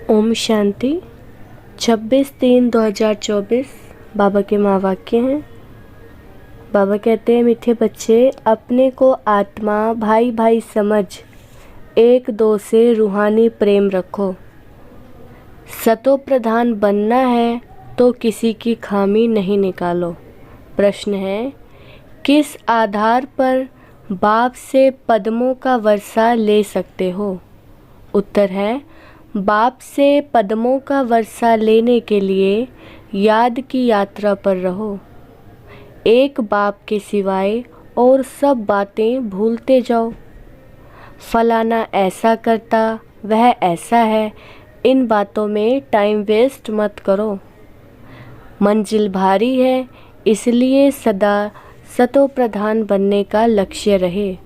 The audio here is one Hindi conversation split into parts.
ओम शांति। 26/3/2024 बाबा के महावाक्य हैं। बाबा कहते हैं, मीठे बच्चे, अपने को आत्मा भाई भाई समझ एक दो से रूहानी प्रेम रखो। सतो प्रधान बनना है तो किसी की खामी नहीं निकालो। प्रश्न है, किस आधार पर बाप से पद्मों का वर्षा ले सकते हो? उत्तर है, बाप से पद्मों का वर्षा लेने के लिए याद की यात्रा पर रहो। एक बाप के सिवाय और सब बातें भूलते जाओ। फलाना ऐसा करता, वह ऐसा है, इन बातों में टाइम वेस्ट मत करो। मंजिल भारी है, इसलिए सदा सतो प्रधान बनने का लक्ष्य रहे।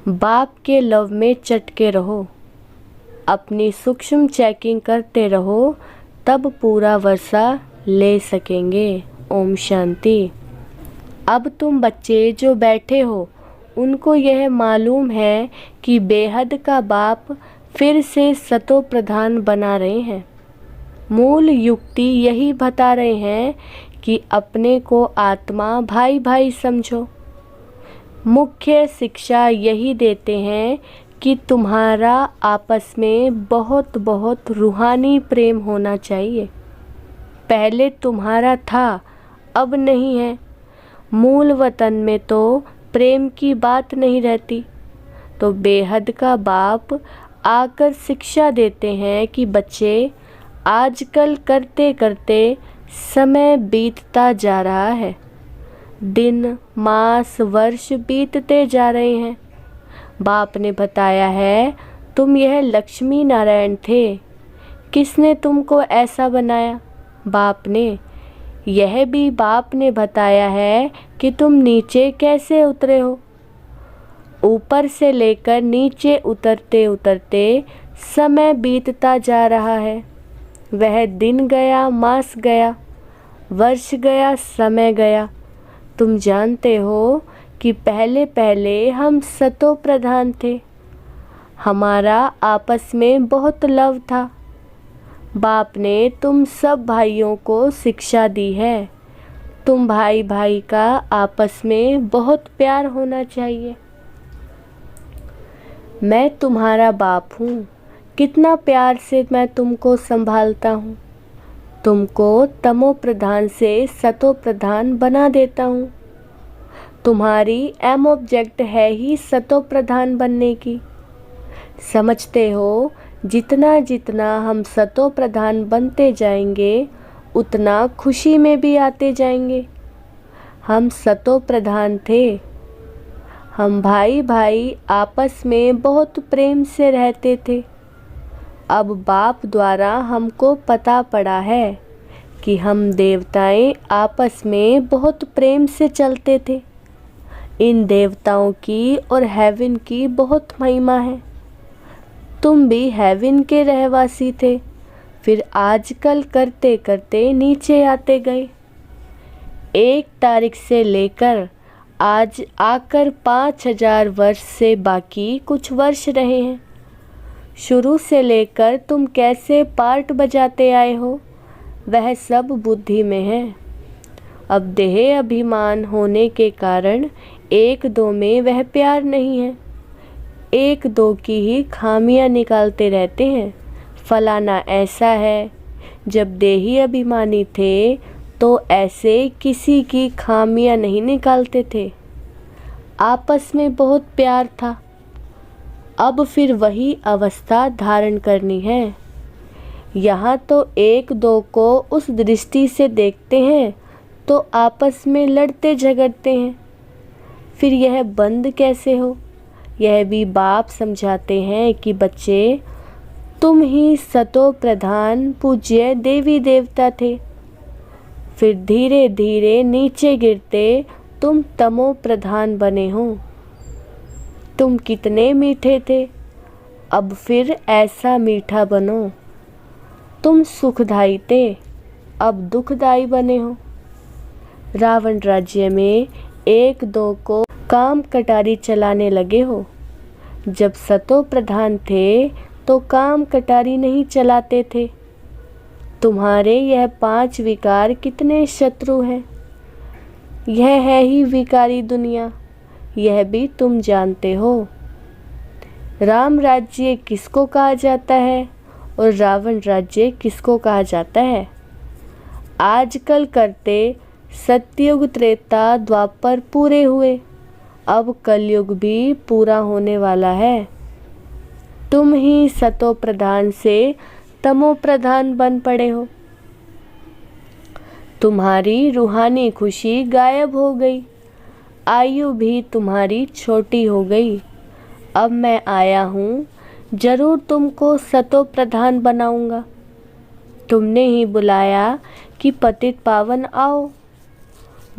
बाप के लव में चटके रहो। अपनी सूक्ष्म चेकिंग करते रहो, तब पूरा वर्षा ले सकेंगे। ओम शांति। अब तुम बच्चे जो बैठे हो, उनको यह मालूम है कि बेहद का बाप फिर से सतो प्रधान बना रहे हैं। मूल युक्ति यही बता रहे हैं कि अपने को आत्मा भाई भाई समझो। मुख्य शिक्षा यही देते हैं कि तुम्हारा आपस में बहुत बहुत रूहानी प्रेम होना चाहिए। पहले तुम्हारा था, अब नहीं है। मूल वतन में तो प्रेम की बात नहीं रहती। तो बेहद का बाप आकर शिक्षा देते हैं कि बच्चे, आजकल करते करते समय बीतता जा रहा है। दिन, मास, वर्ष बीतते जा रहे हैं। बाप ने बताया है, तुम यह लक्ष्मी नारायण थे। किसने तुमको ऐसा बनाया? बाप ने। यह भी बाप ने बताया है कि तुम नीचे कैसे उतरे हो। ऊपर से लेकर नीचे उतरते उतरते समय बीतता जा रहा है। वह दिन गया, मास गया, वर्ष गया, समय गया। तुम जानते हो कि पहले पहले हम सतो प्रधान थे। हमारा आपस में बहुत लव था। बाप ने तुम सब भाइयों को शिक्षा दी है। तुम भाई भाई का आपस में बहुत प्यार होना चाहिए। मैं तुम्हारा बाप हूँ, कितना प्यार से मैं तुमको संभालता हूँ। तुमको तमो प्रधान से सतो प्रधान बना देता हूँ। तुम्हारी एम ऑब्जेक्ट है ही सतो प्रधान बनने की। समझते हो, जितना जितना हम सतो प्रधान बनते जाएंगे, उतना खुशी में भी आते जाएंगे। हम सतो प्रधान थे। हम भाई भाई आपस में बहुत प्रेम से रहते थे। अब बाप द्वारा हमको पता पड़ा है कि हम देवताएं आपस में बहुत प्रेम से चलते थे। इन देवताओं की और हेवन की बहुत महिमा है। तुम भी हेवन के रहवासी थे, फिर आजकल करते करते नीचे आते गए। 1 तारीख से लेकर आज आकर 5000 वर्ष से बाकी कुछ वर्ष रहे हैं। शुरू से लेकर तुम कैसे पार्ट बजाते आए हो, वह सब बुद्धि में है। अब देह अभिमान होने के कारण एक दो में वह प्यार नहीं है। एक दो की ही खामियां निकालते रहते हैं। फलाना ऐसा है। जब देही अभिमानी थे तो ऐसे किसी की खामियां नहीं निकालते थे। आपस में बहुत प्यार था। अब फिर वही अवस्था धारण करनी है। यहाँ तो एक दो को उस दृष्टि से देखते हैं तो आपस में लड़ते झगड़ते हैं। फिर यह बंद कैसे हो? यह भी बाप समझाते हैं कि बच्चे, तुम ही सतो प्रधान पूज्य देवी देवता थे। फिर धीरे धीरे नीचे गिरते तुम तमो प्रधान बने हो। तुम कितने मीठे थे, अब फिर ऐसा मीठा बनो। तुम सुखदायी थे, अब दुखदायी बने हो। रावण राज्य में एक दो को काम कटारी चलाने लगे हो। जब सतो प्रधान थे तो काम कटारी नहीं चलाते थे। तुम्हारे यह 5 विकार कितने शत्रु हैं। यह है ही विकारी दुनिया, यह भी तुम जानते हो। राम राज्य किसको कहा जाता है और रावण राज्य किसको कहा जाता है। आजकल करते सतयुग त्रेता द्वापर पूरे हुए, अब कलयुग भी पूरा होने वाला है। तुम ही सतो प्रधान से तमो प्रधान बन पड़े हो। तुम्हारी रूहानी खुशी गायब हो गई, आयु भी तुम्हारी छोटी हो गई। अब मैं आया हूँ, जरूर तुमको सतो प्रधान बनाऊंगा। तुमने ही बुलाया कि पतित पावन आओ।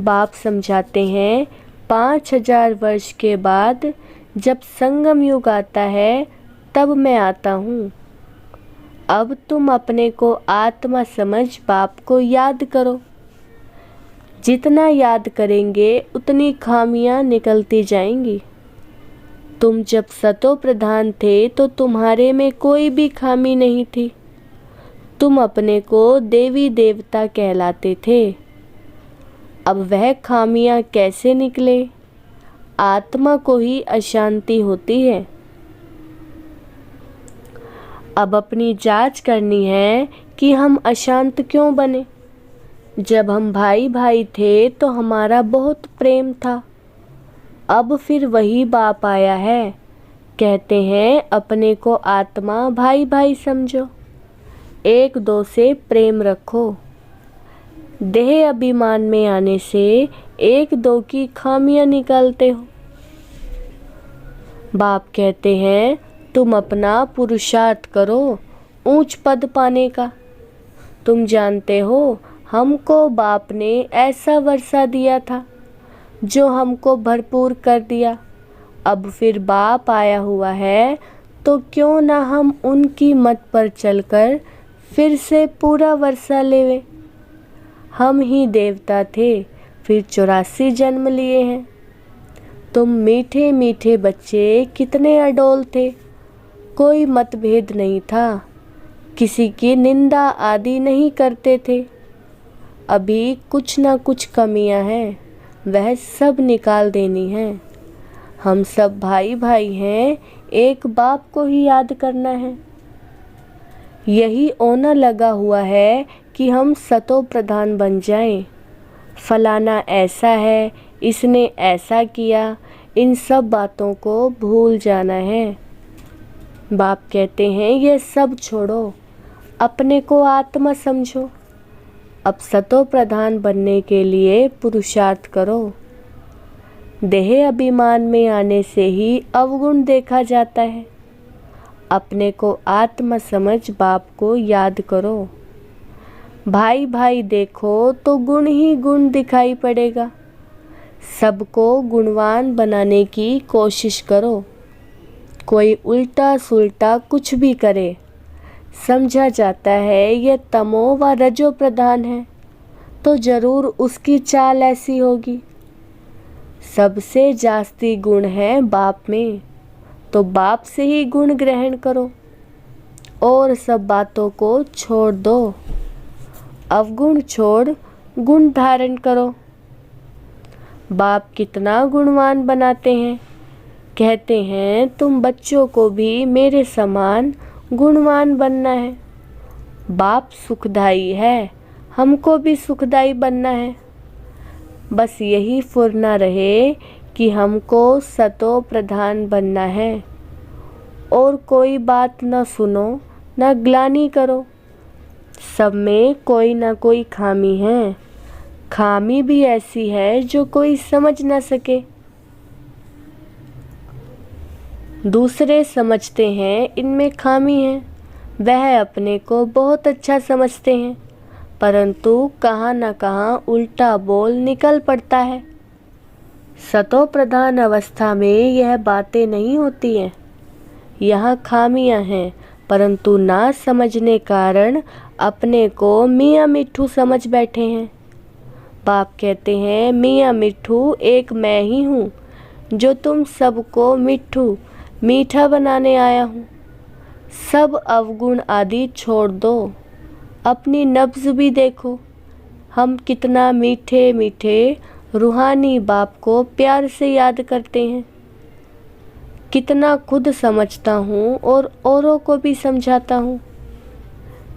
बाप समझाते हैं 5000 वर्ष के बाद जब संगम युग आता है तब मैं आता हूँ। अब तुम अपने को आत्मा समझ बाप को याद करो। जितना याद करेंगे उतनी खामियां निकलती जाएंगी। तुम जब सतो प्रधान थे तो तुम्हारे में कोई भी खामी नहीं थी। तुम अपने को देवी देवता कहलाते थे। अब वह खामियां कैसे निकले। आत्मा को ही अशांति होती है। अब अपनी जांच करनी है कि हम अशांत क्यों बने। जब हम भाई भाई थे तो हमारा बहुत प्रेम था। अब फिर वही बाप आया है, कहते हैं अपने को आत्मा भाई भाई समझो, एक दो से प्रेम रखो। देह अभिमान में आने से एक दो की खामियां निकालते हो। बाप कहते हैं तुम अपना पुरुषार्थ करो ऊंच पद पाने का। तुम जानते हो हमको बाप ने ऐसा वर्षा दिया था जो हमको भरपूर कर दिया। अब फिर बाप आया हुआ है तो क्यों ना हम उनकी मत पर चलकर फिर से पूरा वर्षा लेवें। हम ही देवता थे, फिर 84 जन्म लिए हैं। तुम मीठे मीठे बच्चे कितने अडोल थे, कोई मतभेद नहीं था, किसी की निंदा आदि नहीं करते थे। अभी कुछ ना कुछ कमियां हैं, वह सब निकाल देनी है। हम सब भाई भाई हैं, एक बाप को ही याद करना है। यही ओना लगा हुआ है कि हम सतो प्रधान बन जाएं। फलाना ऐसा है, इसने ऐसा किया, इन सब बातों को भूल जाना है। बाप कहते हैं ये सब छोड़ो, अपने को आत्मा समझो। अब सतो प्रधान बनने के लिए पुरुषार्थ करो। देह अभिमान में आने से ही अवगुण देखा जाता है। अपने को आत्मा समझ बाप को याद करो। भाई भाई देखो तो गुण ही गुण दिखाई पड़ेगा। सबको गुणवान बनाने की कोशिश करो। कोई उल्टा सुल्टा कुछ भी करे, समझा जाता है यह तमो व रजो प्रधान है, तो जरूर उसकी चाल ऐसी होगी। सबसे जास्ती गुण है बाप में, तो बाप से ही गुण ग्रहण करो और सब बातों को छोड़ दो। अवगुण छोड़ गुण धारण करो। बाप कितना गुणवान बनाते हैं। कहते हैं तुम बच्चों को भी मेरे समान गुणवान बनना है। बाप सुखदाई है, हमको भी सुखदाई बनना है। बस यही फुरना रहे कि हमको सतो प्रधान बनना है। और कोई बात न सुनो न ग्लानि करो। सब में कोई ना कोई खामी है। खामी भी ऐसी है जो कोई समझ न सके। दूसरे समझते हैं इनमें खामी है, वह अपने को बहुत अच्छा समझते हैं, परंतु कहाँ न कहाँ उल्टा बोल निकल पड़ता है। सतो प्रधान अवस्था में यह बातें नहीं होती हैं। यहाँ खामियां हैं, परंतु ना समझने कारण अपने को मियाँ मिट्ठू समझ बैठे हैं। बाप कहते हैं मियाँ मिट्ठू एक मैं ही हूँ, जो तुम सबको मिट्ठू मीठा बनाने आया हूँ। सब अवगुण आदि छोड़ दो, अपनी नब्ज भी देखो। हम कितना मीठे मीठे रूहानी बाप को प्यार से याद करते हैं। कितना खुद समझता हूँ और औरों को भी समझाता हूँ।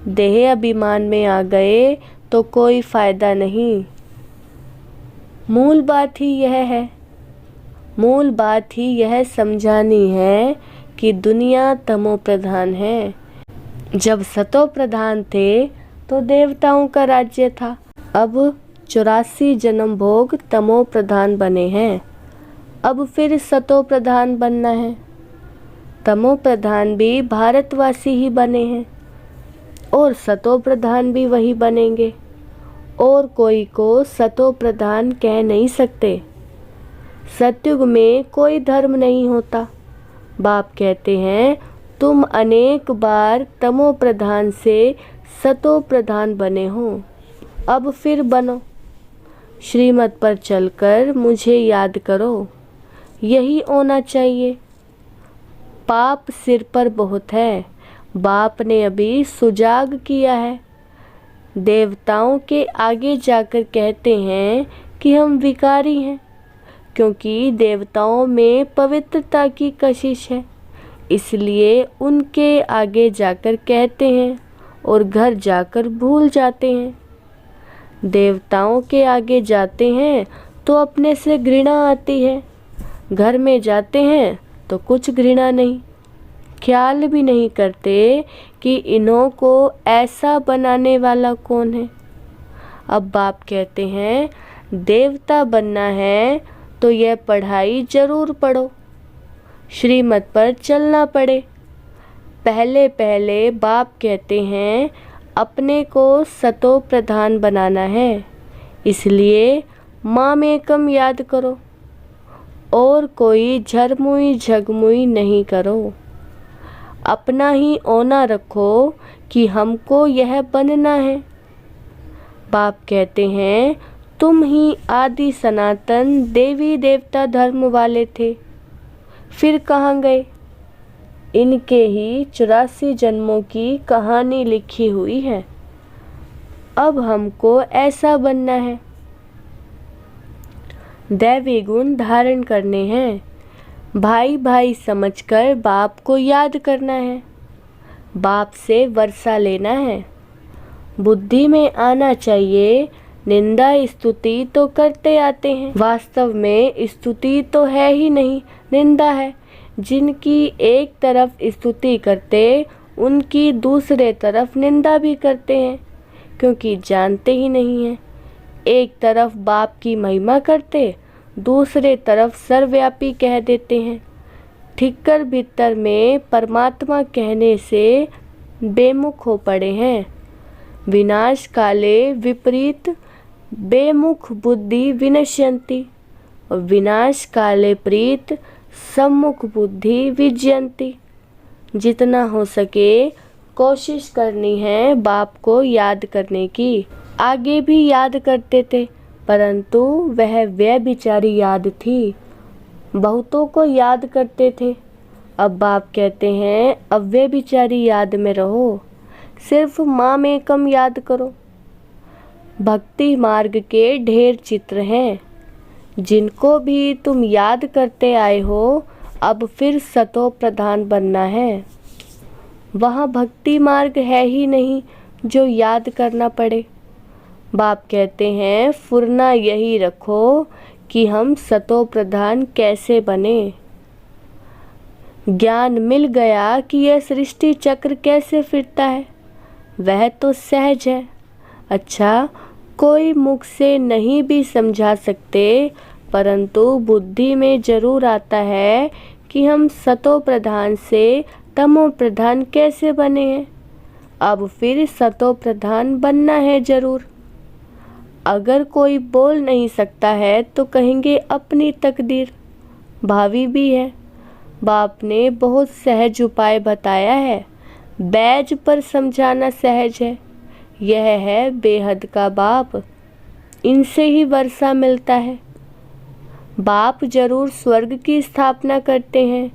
देह अभिमान में आ गए तो कोई फायदा नहीं। मूल बात ही यह समझानी है कि दुनिया तमो प्रधान है। जब सतो प्रधान थे तो देवताओं का राज्य था। अब 84 जन्म भोग तमो प्रधान बने हैं। अब फिर सतो प्रधान बनना है। तमो प्रधान भी भारतवासी ही बने हैं और सतो प्रधान भी वही बनेंगे, और कोई को सतो प्रधान कह नहीं सकते। सतयुग में कोई धर्म नहीं होता। बाप कहते हैं तुम अनेक बार तमो प्रधान से सतो प्रधान बने हो, अब फिर बनो। श्रीमत पर चलकर मुझे याद करो, यही होना चाहिए। पाप सिर पर बहुत है, बाप ने अभी सुजाग किया है। देवताओं के आगे जाकर कहते हैं कि हम विकारी हैं, क्योंकि देवताओं में पवित्रता की कशिश है, इसलिए उनके आगे जाकर कहते हैं और घर जाकर भूल जाते हैं। देवताओं के आगे जाते हैं तो अपने से घृणा आती है, घर में जाते हैं तो कुछ घृणा नहीं। ख्याल भी नहीं करते कि इन्हों को ऐसा बनाने वाला कौन है। अब बाप कहते हैं देवता बनना है तो यह पढ़ाई जरूर पढ़ो, श्रीमत पर चलना पड़े। पहले पहले बाप कहते हैं अपने को सतो प्रधान बनाना है, इसलिए माम एकम याद करो और कोई झरमुई झगमुई नहीं करो। अपना ही ओना रखो कि हमको यह बनना है। बाप कहते हैं तुम ही आदि सनातन देवी देवता धर्म वाले थे, फिर कहाँ गए? इनके ही 84 जन्मों की कहानी लिखी हुई है। अब हमको ऐसा बनना है। दैवी गुण धारण करने हैं। भाई भाई समझकर बाप को याद करना है। बाप से वर्षा लेना है। बुद्धि में आना चाहिए निंदा स्तुति तो करते आते हैं, वास्तव में स्तुति तो है ही नहीं, निंदा है। जिनकी एक तरफ स्तुति करते उनकी दूसरे तरफ निंदा भी करते हैं, क्योंकि जानते ही नहीं हैं। एक तरफ बाप की महिमा करते, दूसरे तरफ सर्वव्यापी कह देते हैं। ठिक्कर भीतर में परमात्मा कहने से बेमुख हो पड़े हैं। विनाश काले विपरीत बेमुख बुद्धि विनश्यन्ति और विनाश काले प्रीत सम्मुख बुद्धि विजयन्ति। जितना हो सके कोशिश करनी है बाप को याद करने की। आगे भी याद करते थे, परंतु वह व्यभिचारी याद थी, बहुतों को याद करते थे। अब बाप कहते हैं अव्यभिचारी याद में रहो, सिर्फ माम एकम याद करो। भक्ति मार्ग के ढेर चित्र हैं, जिनको भी तुम याद करते आए हो। अब फिर सतो प्रधान बनना है। वहाँ भक्ति मार्ग है ही नहीं जो याद करना पड़े। बाप कहते हैं फुरना यही रखो कि हम सतो प्रधान कैसे बने। ज्ञान मिल गया कि यह सृष्टि चक्र कैसे फिरता है, वह तो सहज है। अच्छा, कोई मुख से नहीं भी समझा सकते, परंतु बुद्धि में जरूर आता है कि हम सतो प्रधान से तमो प्रधान कैसे बने हैं। अब फिर सतो प्रधान बनना है जरूर। अगर कोई बोल नहीं सकता है तो कहेंगे अपनी तकदीर, भावी भी है। बाप ने बहुत सहज उपाय बताया है, बैज पर समझाना सहज है। यह है बेहद का बाप, इनसे ही वर्षा मिलता है। बाप जरूर स्वर्ग की स्थापना करते हैं,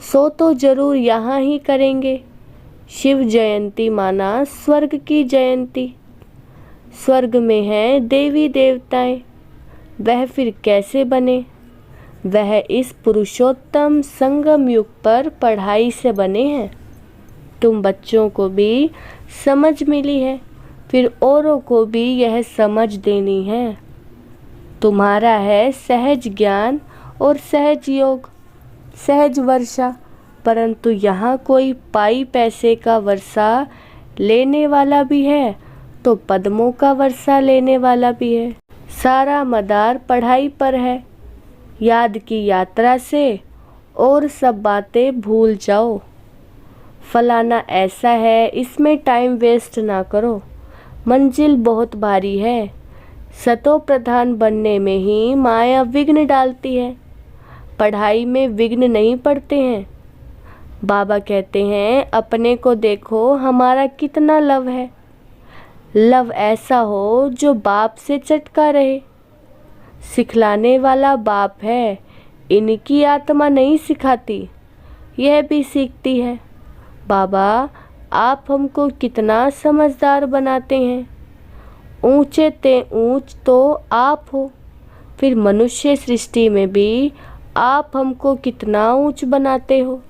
सो तो जरूर यहाँ ही करेंगे। शिव जयंती माना स्वर्ग की जयंती। स्वर्ग में हैं देवी देवताएं, वह फिर कैसे बने? वह इस पुरुषोत्तम संगम युग पर पढ़ाई से बने हैं। तुम बच्चों को भी समझ मिली है, फिर औरों को भी यह समझ देनी है। तुम्हारा है सहज ज्ञान और सहज योग, सहज वर्षा, परंतु यहाँ कोई पाई पैसे का वर्षा लेने वाला भी है तो पद्मों का वर्षा लेने वाला भी है। सारा मदार पढ़ाई पर है। याद की यात्रा से और सब बातें भूल जाओ। फलाना ऐसा है, इसमें टाइम वेस्ट ना करो, मंजिल बहुत भारी है। सतो प्रधान बनने में ही माया विघ्न डालती है, पढ़ाई में विघ्न नहीं पड़ते हैं। बाबा कहते हैं अपने को देखो, हमारा कितना लव है। लव ऐसा हो जो बाप से चटका रहे। सिखलाने वाला बाप है, इनकी आत्मा नहीं सिखाती, यह भी सीखती है। बाबा आप हमको कितना समझदार बनाते हैं। ऊंचे ते ऊंच तो आप हो, फिर मनुष्य सृष्टि में भी आप हमको कितना ऊंच बनाते हो।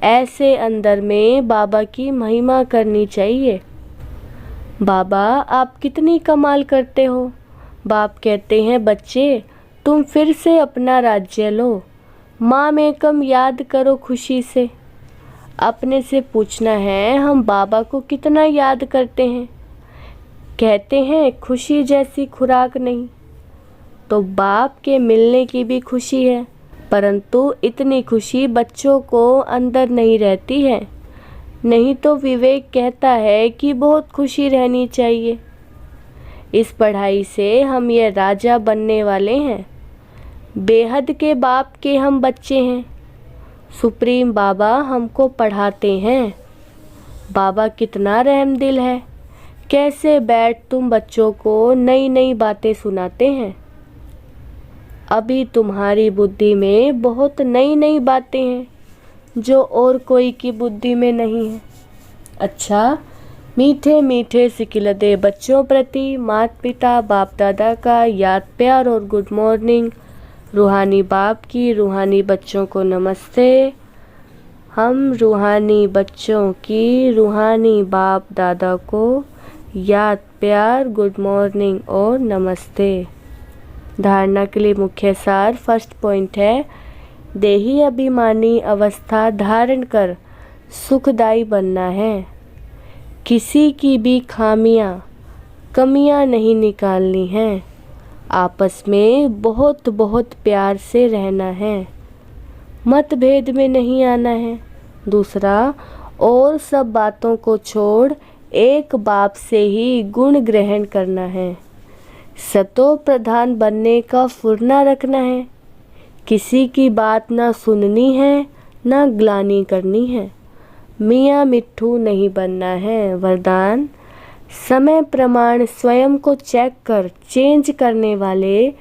ऐसे अंदर में बाबा की महिमा करनी चाहिए। बाबा आप कितनी कमाल करते हो। बाप कहते हैं बच्चे तुम फिर से अपना राज्य लो, माँ मेकम याद करो खुशी से। अपने से पूछना है हम बाबा को कितना याद करते हैं। कहते हैं खुशी जैसी खुराक नहीं, तो बाप के मिलने की भी खुशी है, परंतु इतनी खुशी बच्चों को अंदर नहीं रहती है। नहीं तो विवेक कहता है कि बहुत खुशी रहनी चाहिए। इस पढ़ाई से हम ये राजा बनने वाले हैं। बेहद के बाप के हम बच्चे हैं। सुप्रीम बाबा हमको पढ़ाते हैं। बाबा कितना रहमदिल है, कैसे बैठ तुम बच्चों को नई नई बातें सुनाते हैं। अभी तुम्हारी बुद्धि में बहुत नई नई बातें हैं जो और कोई की बुद्धि में नहीं है। अच्छा, मीठे मीठे सिकिलदे बच्चों प्रति माता पिता बाप दादा का याद प्यार और गुड मॉर्निंग। रूहानी बाप की रूहानी बच्चों को नमस्ते। हम रूहानी बच्चों की रूहानी बाप दादा को याद प्यार गुड मॉर्निंग और नमस्ते। धारणा के लिए मुख्य सार फर्स्ट पॉइंट है, देही अभिमानी अवस्था धारण कर सुखदायी बनना है। किसी की भी खामियां कमियां नहीं निकालनी हैं। आपस में बहुत बहुत प्यार से रहना है, मतभेद में नहीं आना है। दूसरा, और सब बातों को छोड़ एक बाप से ही गुण ग्रहण करना है। सतो प्रधान बनने का फुरना रखना है। किसी की बात ना सुननी है ना ग्लानि करनी है। मियाँ मिट्ठू नहीं बनना है। वरदान, समय प्रमाण स्वयं को चेक कर चेंज करने वाले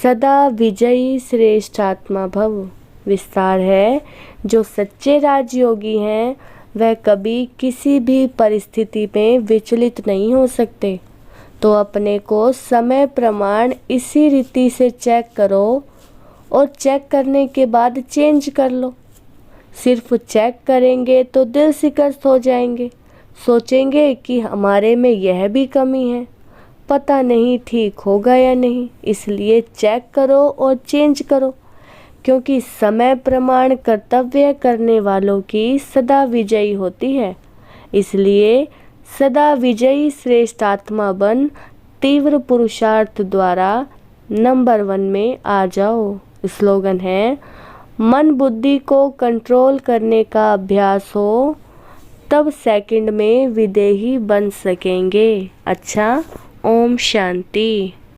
सदा विजयी श्रेष्ठ आत्मा भव। विस्तार है, जो सच्चे राजयोगी हैं वह कभी किसी भी परिस्थिति में विचलित नहीं हो सकते। तो अपने को समय प्रमाण इसी रीति से चेक करो और चेक करने के बाद चेंज कर लो। सिर्फ चेक करेंगे तो दिल शिकस्त हो जाएंगे, सोचेंगे कि हमारे में यह भी कमी है, पता नहीं ठीक होगा या नहीं। इसलिए चेक करो और चेंज करो, क्योंकि समय प्रमाण कर्तव्य करने वालों की सदा विजयी होती है। इसलिए सदा विजयी श्रेष्ठ आत्मा बन तीव्र पुरुषार्थ द्वारा नंबर 1 में आ जाओ। स्लोगन है, मन बुद्धि को कंट्रोल करने का अभ्यास हो तब सेकंड में विदेही बन सकेंगे। अच्छा, ओम शांति।